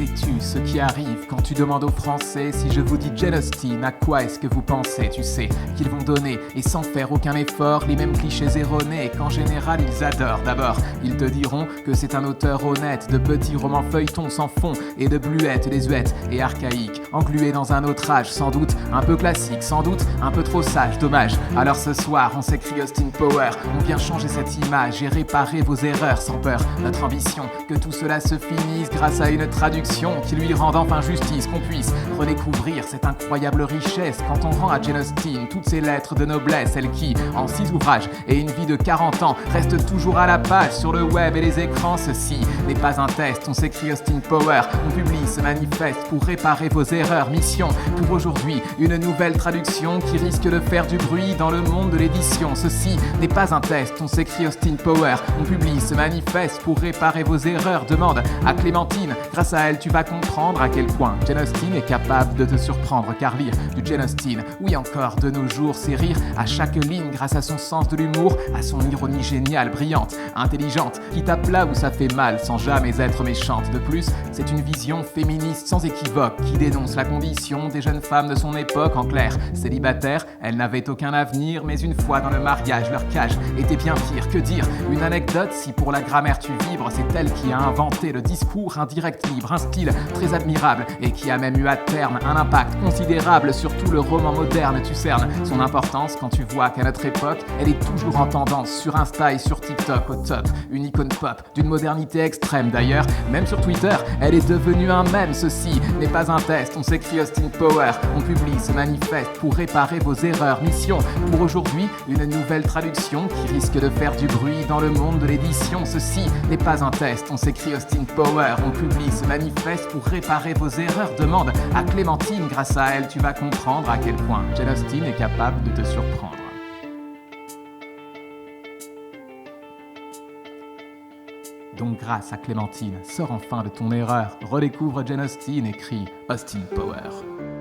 sais-tu ce qui arrive quand tu demandes aux Français si je vous dis Jane Austen, à quoi est-ce que vous pensez? Tu sais qu'ils vont donner, et sans faire aucun effort, les mêmes clichés erronés qu'en général ils adorent. D'abord, ils te diront que c'est un auteur honnête, de petits romans feuilletons sans fond, et de bluettes désuètes et archaïques, englués dans un autre âge, sans doute un peu classique, sans doute un peu trop sage, dommage. Alors ce soir, on s'écrie Austin Power, on vient changer cette image et réparer vos erreurs sans peur. Notre ambition, que tout cela se finisse grâce à une traduction qui lui rende enfin justice, qu'on puisse redécouvrir cette incroyable richesse quand on rend à Jane Austen toutes ses lettres de noblesse, celle qui, en 6 ouvrages et une vie de 40 ans, reste toujours à la page sur le web et les écrans. Ceci n'est pas un test, on s'écrit Austin Power, on publie ce manifeste pour réparer vos erreurs. Mission pour aujourd'hui, une nouvelle traduction qui risque de faire du bruit dans le monde de l'édition. Ceci n'est pas un test, on s'écrit Austin Power, on publie ce manifeste pour réparer vos erreurs. Demande à Clémentine, grâce à elle tu vas comprendre à quel point Jane Austen est capable de te surprendre, car lire du Jane Austen, oui encore de nos jours, c'est rire à chaque ligne grâce à son sens de l'humour, à son ironie géniale, brillante, intelligente, qui tape là où ça fait mal sans jamais être méchante. De plus, c'est une vision féministe sans équivoque qui dénonce la condition des jeunes femmes de son époque. En clair, célibataires, elles n'avaient aucun avenir, mais une fois dans le mariage, leur cage était bien pire. Que dire? Une anecdote, si pour la grammaire tu vibres, c'est elle qui a inventé le discours indirect libre, un style très admirable et qui a même eu à terme un impact considérable sur tout le roman moderne. Tu cernes son importance quand tu vois qu'à notre époque, elle est toujours en tendance sur Insta et sur TikTok au top, une icône pop d'une modernité extrême. D'ailleurs, même sur Twitter, elle est devenue un mème. Ceci n'est pas un test, on s'écrit Austin Power, on publie ce manifeste pour réparer vos erreurs. Mission pour aujourd'hui, une nouvelle traduction qui risque de faire du bruit dans le monde de l'édition. Ceci n'est pas un test, on s'écrit Austin Power, on publie ce manifeste pour réparer vos erreurs. Demande à Clémentine, grâce à elle tu vas comprendre à quel point Jane Austen est capable de te surprendre. Donc grâce à Clémentine, sors enfin de ton erreur, redécouvre Jane Austen, écrit Austin Power.